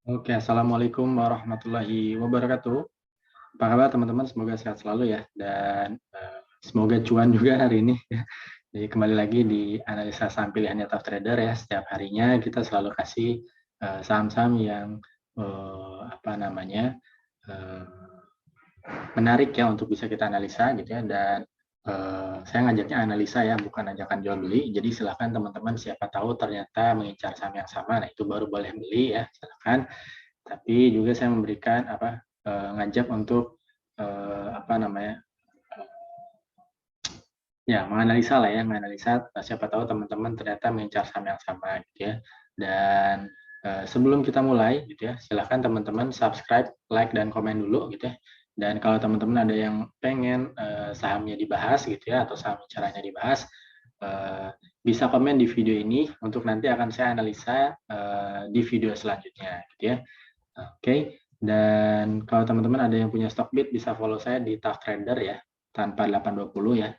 Oke, assalamualaikum warahmatullahi wabarakatuh. Apa kabar teman-teman? Semoga sehat selalu ya, dan semoga cuan juga hari ini. Jadi kembali lagi di analisa saham pilihannya Top Trader ya. Setiap harinya kita selalu kasih saham-saham yang apa namanya eh, menarik ya untuk bisa kita analisa gitu ya. Dan saya ngajaknya analisa ya, bukan ajakan jual beli. Jadi silakan teman-teman, siapa tahu ternyata mengincar saham yang sama, nah itu baru boleh beli ya. Silakan. Tapi juga saya memberikan ngajak untuk apa namanya ya, menganalisa lah ya, menganalisa siapa tahu teman-teman ternyata mengincar saham yang sama gitu ya. Dan sebelum kita mulai gitu ya, silahkan teman-teman subscribe, like, dan komen dulu gitu ya. Dan kalau teman-teman ada yang pengen sahamnya dibahas gitu ya, atau saham caranya dibahas, bisa komen di video ini untuk nanti akan saya analisa di video selanjutnya gitu ya. Oke, dan kalau teman-teman ada yang punya Stockbit, bisa follow saya di Tough Trader ya, tanpa 820 ya.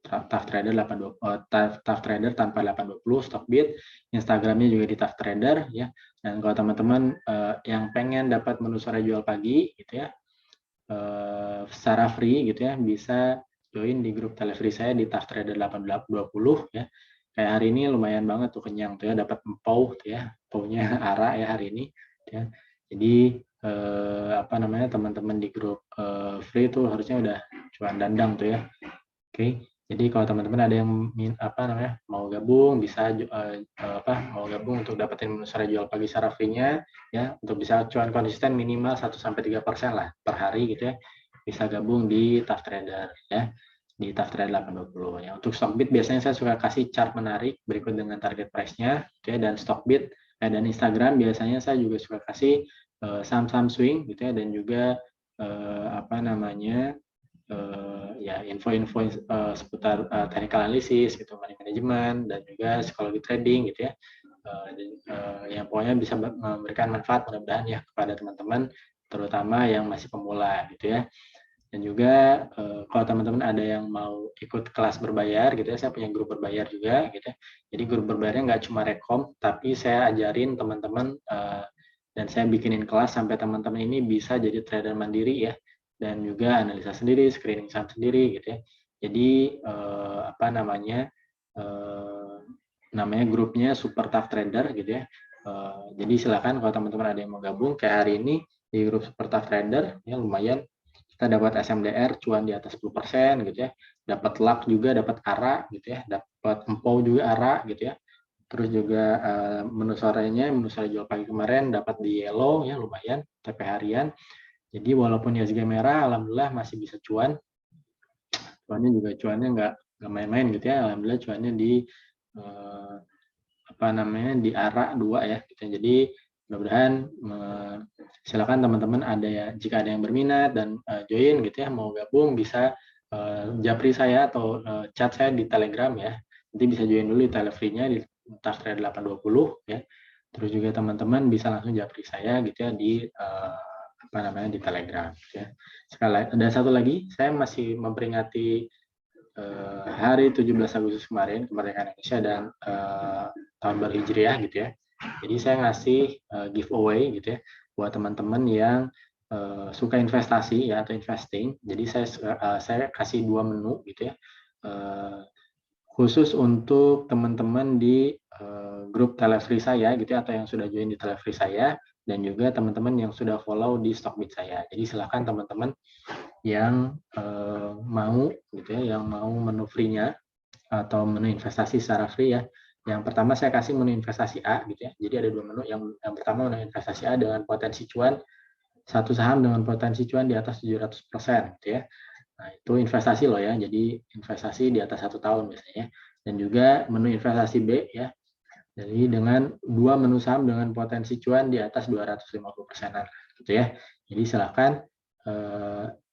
Tough Trader 820, Tough Trader tanpa 820, Stockbit. Instagramnya juga di Tough Trader ya. Dan kalau teman-teman yang pengen dapat menu sore jual pagi gitu ya, secara free gitu ya, bisa join di grup telefree saya di Tough Trader 820 ya. Kayak hari ini lumayan banget tuh, kenyang tuh ya, dapat empau tuh ya, empaunya ARA ya hari ini ya. Jadi apa namanya, teman-teman di grup free tuh harusnya udah cuan dandang tuh ya. Oke, jadi kalau teman-teman ada yang apa namanya, mau gabung, bisa mau gabung untuk dapetin menu sore jual pagi secara free-nya ya, untuk bisa cuan konsisten minimal 1-3% lah per hari gitu ya. Bisa gabung di Tough Trader ya, di Tough Trader 820 ya. Untuk Stockbit biasanya saya suka kasih chart menarik berikut dengan target price-nya gitu ya. Dan Stockbit dan Instagram biasanya saya juga suka kasih saham-saham swing gitu ya, dan juga apa namanya ya, info-info seputar technical analysis gitu, money management, dan juga psikologi trading gitu ya. Yang pokoknya bisa memberikan manfaat mudah-mudahan ya kepada teman-teman, terutama yang masih pemula gitu ya. Dan juga kalau teman-teman ada yang mau ikut kelas berbayar gitu ya, saya punya grup berbayar juga gitu ya. Jadi grup berbayarnya nggak cuma rekom, tapi saya ajarin teman-teman dan saya bikinin kelas sampai teman-teman ini bisa jadi trader mandiri ya, dan juga analisa sendiri, screening saham sendiri gitu ya. Jadi apa namanya, namanya grupnya Super Tough Trader gitu ya. Jadi silakan kalau teman-teman ada yang mau gabung, kayak hari ini di grup Super Tough Trader ya, lumayan kita dapat SMDR cuan di atas 10% gitu ya, dapat luck juga, dapat ARA gitu ya, dapat empau juga ARA gitu ya. Terus juga menu sorenya, menu sore jual pagi kemarin dapat di yellow ya, lumayan TP harian. Jadi walaupun ISG merah, alhamdulillah masih bisa cuan. Cuannya juga cuannya nggak main-main gitu ya. Alhamdulillah cuannya di apa namanya, di ARA 2 ya gitu. Jadi mudah-mudahan silakan teman-teman ada ya, jika ada yang berminat dan join gitu ya, mau gabung bisa japri saya atau chat saya di Telegram ya. Nanti bisa join dulu di telefree-nya di Tough Trader 820 ya. Terus juga teman-teman bisa langsung japri saya gitu ya di apa namanya, di Telegram ya. Sekali ada satu lagi, saya masih memperingati hari 17 Agustus kemarin, kemerdekaan Indonesia dan tahun baru Hijriah gitu ya. Jadi saya ngasih giveaway gitu ya buat teman-teman yang suka investasi ya, atau investing. Jadi saya kasih 2 menu gitu ya. Khusus untuk teman-teman di grup telefree saya gitu ya, atau yang sudah join di telefree saya, dan juga teman-teman yang sudah follow di Stockbit saya. Jadi silakan teman-teman yang mau gitu ya, yang mau menu free-nya atau menu investasi secara free ya. Yang pertama saya kasih menu investasi A gitu ya. Jadi ada 2 menu. Yang pertama menu investasi A dengan potensi cuan, satu saham dengan potensi cuan di atas 700% gitu ya. Nah, itu investasi loh ya. Jadi investasi di atas 1 tahun biasanya. Dan juga menu investasi B ya. Jadi dengan 2 menu saham dengan potensi cuan di atas 250%-an gitu ya. Jadi silakan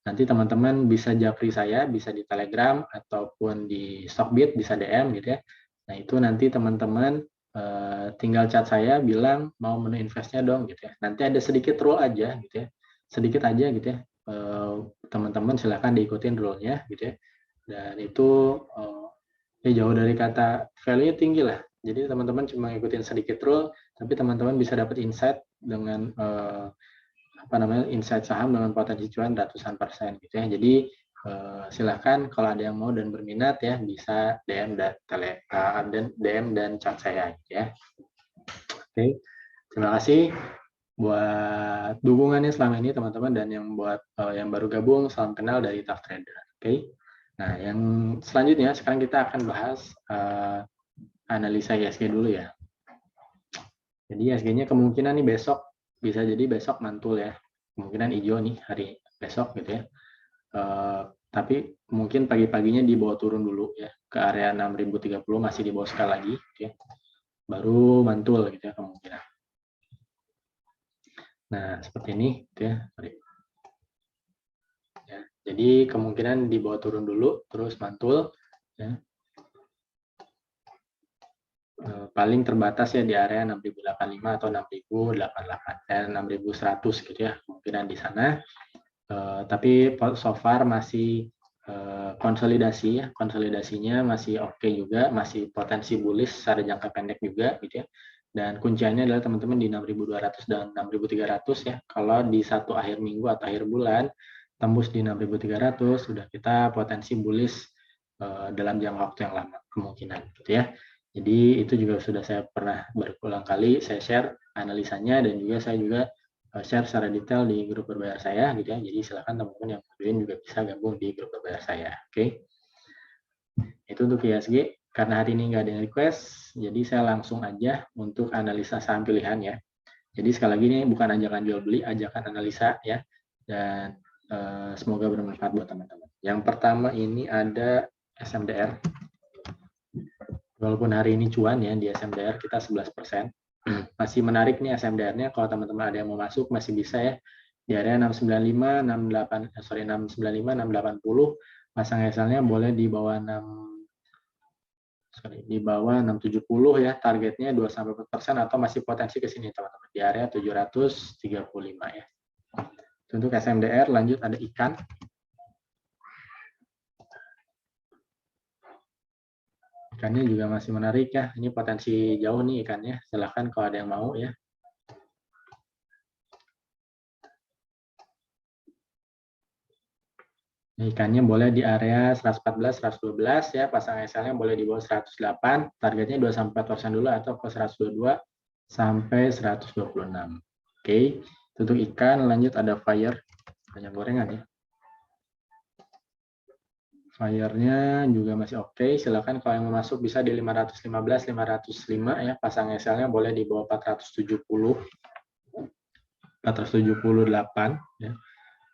nanti teman-teman bisa japri saya, bisa di Telegram ataupun di Stockbit, bisa DM gitu ya. Nah, itu nanti teman-teman tinggal chat saya bilang mau menu investnya dong gitu ya. Nanti ada sedikit rule aja gitu ya. Sedikit aja gitu ya. Teman-teman silakan diikutin rule-nya gitu ya. Dan itu ya jauh dari kata value tinggi lah. Jadi teman-teman cuma ngikutin sedikit rule, tapi teman-teman bisa dapat insight dengan insight saham dengan potensi cuan ratusan persen gitu ya. Jadi silahkan kalau ada yang mau dan berminat ya bisa DM dan chat saya ya. Oke, terima kasih buat dukungannya selama ini teman-teman, dan yang buat yang baru gabung, salam kenal dari Tough Trader. Oke. Nah, yang selanjutnya sekarang kita akan bahas analisa ISG dulu ya. Jadi ISG-nya kemungkinan nih besok bisa jadi besok mantul ya. Kemungkinan hijau nih hari besok gitu ya. Tapi mungkin pagi-paginya dibawa turun dulu ya ke area 6030, masih di bawah sekali lagi gitu ya. Baru mantul gitu ya kemungkinan. Nah, seperti ini gitu ya. Ya, jadi kemungkinan dibawa turun dulu terus mantul ya. Paling terbatas ya di area 6085 atau 6088 dan 6100 gitu ya kemungkinan di sana. Tapi so far masih konsolidasi ya, konsolidasinya masih oke juga, masih potensi bullish secara jangka pendek juga gitu ya. Dan kunciannya adalah teman-teman di 6200 dan 6300 ya. Kalau di satu akhir minggu atau akhir bulan tembus di 6300 sudah kita potensi bullish dalam jangka waktu yang lama kemungkinan gitu ya. Jadi itu juga sudah saya pernah berulang kali saya share analisanya, dan juga saya juga share secara detail di grup berbayar saya gitu ya. Jadi silakan teman-teman yang join juga bisa gabung di grup berbayar saya. Oke. Itu untuk ISG. Karena hari ini nggak ada yang request, jadi saya langsung aja untuk analisa saham pilihan ya. Jadi sekali lagi ini bukan ajakan jual beli, ajakan analisa ya. Dan semoga bermanfaat buat teman-teman. Yang pertama ini ada SMDR. Walaupun hari ini cuan ya di SMDR kita 11%. Masih menarik nih SMDR-nya, kalau teman-teman ada yang mau masuk masih bisa ya di area 695, 695, 680. Pasang SL-nya boleh di bawah 670 ya, targetnya 2-4% atau masih potensi ke sini teman-teman di area 735 ya. Untuk SMDR lanjut ada ikan. Ikannya juga masih menarik ya. Ini potensi jauh nih ikannya. Silahkan kalau ada yang mau ya. Ikannya boleh di area 114, 112 ya. Pasang SL-nya boleh di bawah 108. Targetnya 2-4% dulu atau ke 122 sampai 126. Oke. Untuk ikan lanjut ada fire. Banyak gorengan ya. Fire-nya juga masih oke. Silakan kalau yang mau masuk bisa di 515, 505 ya. Pasang SL-nya boleh di bawah 470, 478 ya.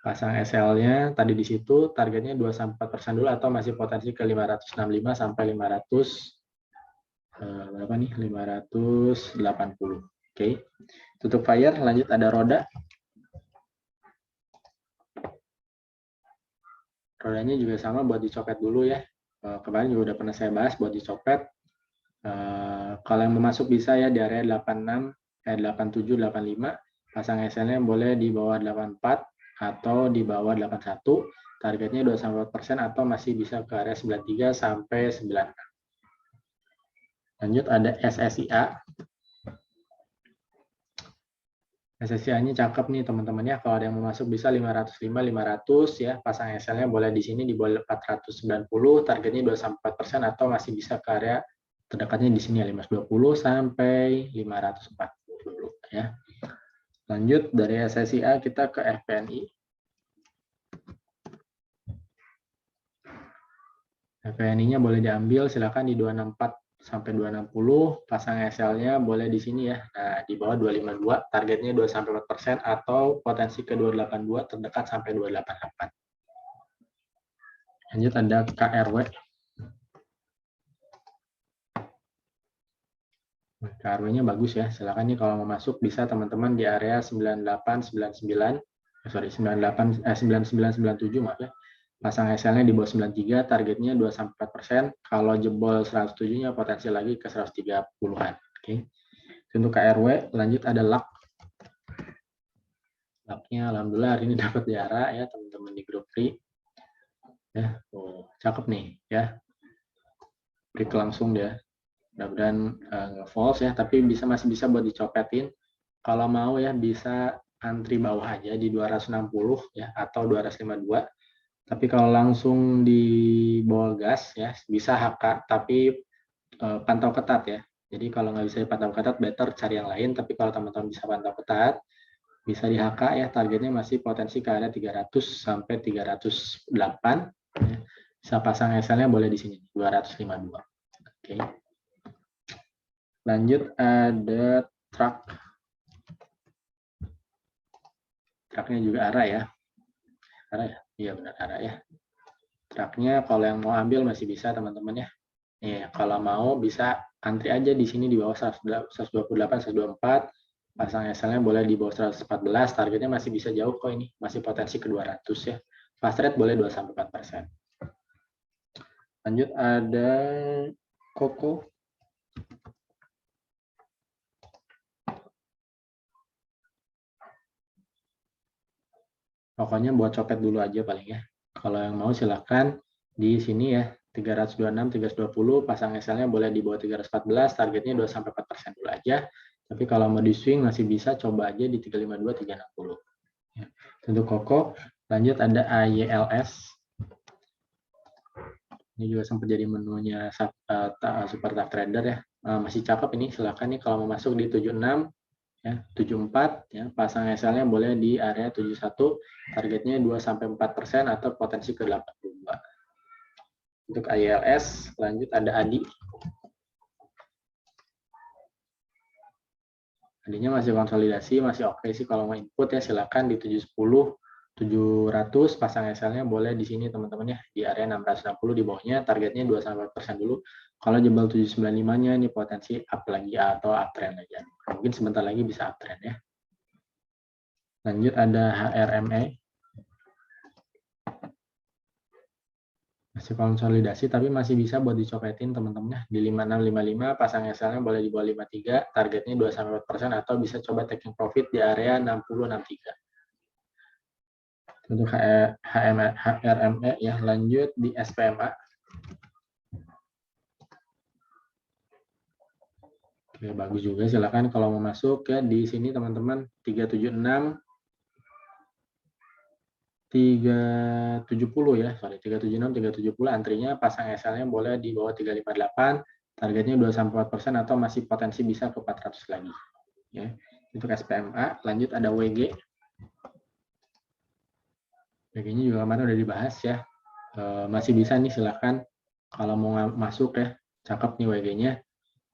Pasang SL-nya tadi di situ targetnya 2-4% dulu atau masih potensi ke 565 sampai 500 berapa nih? 580. Oke. Tutup fire, lanjut ada roda. Rodanya juga sama buat dicopet dulu ya. Kemarin juga udah pernah saya bahas buat dicopet. Kalau yang mau masuk bisa ya di area 86, 87, 85. Pasang SL-nya boleh di bawah 84 atau di bawah 81. Targetnya 2-4% atau masih bisa ke area 93 sampai 96. Lanjut ada SSIA. SSIA-nya cakep nih teman-teman ya. Kalau ada yang mau masuk bisa 505, 500 ya. Pasang SL-nya boleh di sini di bawah 490. Targetnya 2-4% atau masih bisa ke area terdekatnya di sini ya 520 sampai 540 ya. Lanjut dari SSIA kita ke FPNI. FPNI-nya boleh diambil silakan di 264 sampai 260, pasang SL-nya boleh di sini ya. Nah, di bawah 252, targetnya 2-4% atau potensi ke 282 terdekat sampai 288. Lanjut ada KRW. KRW-nya bagus ya. Silakan nih kalau mau masuk bisa teman-teman di area 9899, 9997 maaf ya. Pasang SL-nya di bawah 93, targetnya 2-4%. Kalau jebol 107-nya potensi lagi ke 130-an. Oke. Untuk KRW, lanjut ada LAK. LAK-nya alhamdulillah hari ini dapat diara ya teman-teman di grup free. Ya, cakep nih ya. Break langsung dia. mudah-mudahan nge-false ya, tapi masih bisa buat dicopetin. Kalau mau ya bisa antri bawah aja di 260 ya atau 252. Tapi kalau langsung di bawah gas ya bisa HK, tapi pantau ketat ya. Jadi kalau nggak bisa dipantau ketat, better cari yang lain. Tapi kalau teman-teman bisa pantau ketat, bisa di HK ya, targetnya masih potensi ke area 300 sampai 308. Ya. Bisa pasang SL-nya boleh di sini 252. Oke. Lanjut ada truk. Truknya juga arah ya. Arah ya? Iya benar arah ya. Truknya kalau yang mau ambil masih bisa teman-teman ya. Kalau mau bisa antri aja di sini di bawah 128, 124. Pasang SL-nya boleh di bawah 114. Targetnya masih bisa jauh kok ini. Masih potensi ke 200 ya. Fast rate boleh 2-4%. Lanjut ada Koko. Pokoknya buat copet dulu aja paling ya. Kalau yang mau silahkan di sini ya 326, 320, pasang SL-nya boleh di bawah 314, targetnya 2-4% dulu aja. Tapi kalau mau di swing masih bisa coba aja di 352, 360. Ya. Untuk Koko, lanjut ada AYLS. Ini juga sempat jadi menunya Super Tough Trader ya. Masih cakep ini, silahkan nih kalau mau masuk di 76, ya 74 ya, pasang SL-nya boleh di area 71, targetnya 2-4% atau potensi ke 82. Untuk ILS lanjut ada ADI. Adinya masih konsolidasi, masih oke sih kalau mau input ya, silakan di 710, 700 pasang SL-nya boleh di sini teman-teman ya, di area 660 di bawahnya, targetnya 2-4% dulu. Kalau jebol 795-nya ini potensi up lagi atau uptrend aja. Mungkin sebentar lagi bisa uptrend ya. Lanjut ada HRME. Masih konsolidasi tapi masih bisa buat dicopetin teman-teman ya. Di 5655 pasang SL-nya boleh di bawah 53, targetnya 2-4% atau bisa coba taking profit di area 60-63. Untuk HRME ya, lanjut di SPMA. Oke, bagus juga, silakan kalau mau masuk ya di sini teman-teman 376 370 ya, sorry 376 370 antrinya, pasang SL-nya boleh di bawah 358, targetnya 2-4% atau masih potensi bisa ke 400 lagi. Ya. Untuk SPMA, lanjut ada WG. WG-nya juga kemarin udah dibahas ya. Masih bisa nih silahkan kalau mau masuk ya, cakep nih WG-nya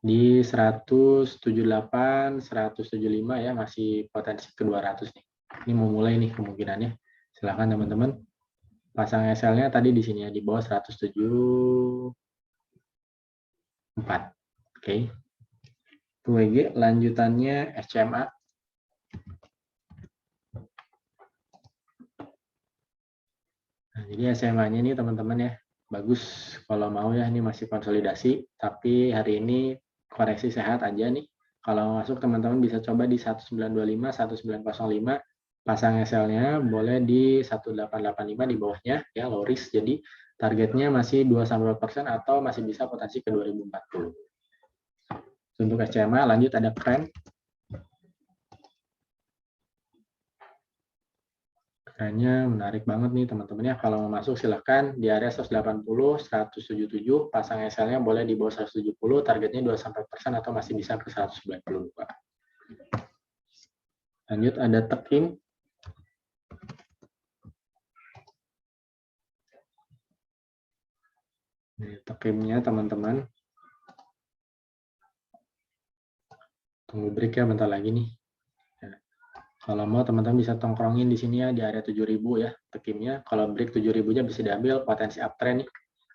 di 178, 175 ya, masih potensi ke 200 nih. Ini mau mulai nih kemungkinannya. Silahkan teman-teman. Pasang SL-nya tadi di sini ya, di bawah 174. Oke. WG, lanjutannya SCMA. Nah, jadi SMA-nya ini teman-teman ya, bagus kalau mau ya, ini masih konsolidasi, tapi hari ini koreksi sehat aja nih. Kalau masuk teman-teman bisa coba di 1925, 1905, pasang SL-nya boleh di 1885 di bawahnya ya, low risk, jadi targetnya masih 2-4% atau masih bisa potensi ke 2040. Untuk SCMA lanjut ada Kren. Kayaknya menarik banget nih teman-teman ya. Kalau mau masuk silahkan di area 180, 177, pasang SL-nya boleh di bawah 170, targetnya 2-4% atau masih bisa ke 192. Lanjut ada Tekim. Tekimnya teman-teman. Tunggu break ya bentar lagi nih. Kalau mau teman-teman bisa tongkrongin di sini ya di area 7000 ya Tekimnya. Kalau break 7000-nya bisa diambil, potensi uptrend nih.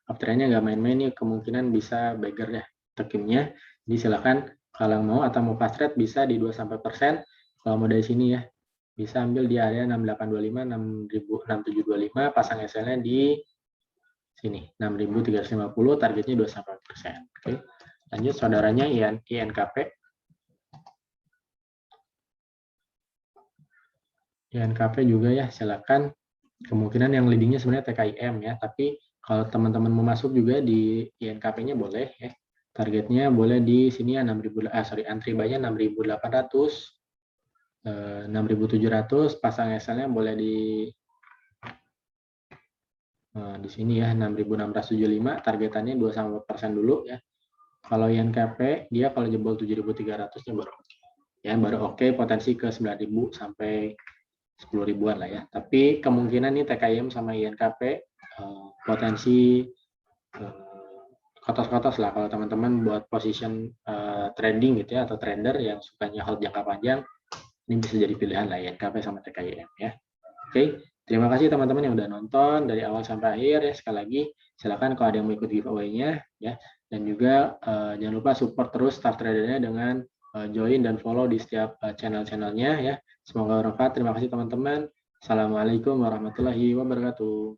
Uptrendnya nggak main-main nih, kemungkinan bisa beggar ya Tekimnya. Jadi silakan kalau mau atau mau fast trade bisa di 2-4%. Kalau mau dari sini ya bisa ambil di area 6825, 6725, pasang SL-nya di sini 6350, targetnya 2-4%. Oke. Lanjut saudaranya INKP. INKP juga ya, silakan. Kemungkinan yang leadingnya sebenarnya TKIM ya, tapi kalau teman-teman mau masuk juga di INKP-nya boleh ya. Targetnya boleh di sini ya 6.000, antri buy-nya 6.800, 6.700, pasang SL-nya boleh di sini ya 6.675, targetannya 2-4% dulu ya. Kalau INKP dia kalau jebol 7.300-nya baru oke. Ya, baru oke, potensi ke 9.000 sampai 10 ribuan lah ya. Tapi kemungkinan nih TKIM sama INKP potensi kotos-kotos lah kalau teman-teman buat position trading gitu ya, atau trader yang sukanya hold jangka panjang, ini bisa jadi pilihan lah INKP sama TKIM ya. Oke, terima kasih teman-teman yang udah nonton dari awal sampai akhir ya. Sekali lagi silakan kalau ada yang mau ikut giveaway-nya ya, dan juga jangan lupa support terus Start Trader-nya dengan join dan follow di setiap channel-channelnya ya. Semoga bermanfaat. Terima kasih teman-teman. Assalamualaikum warahmatullahi wabarakatuh.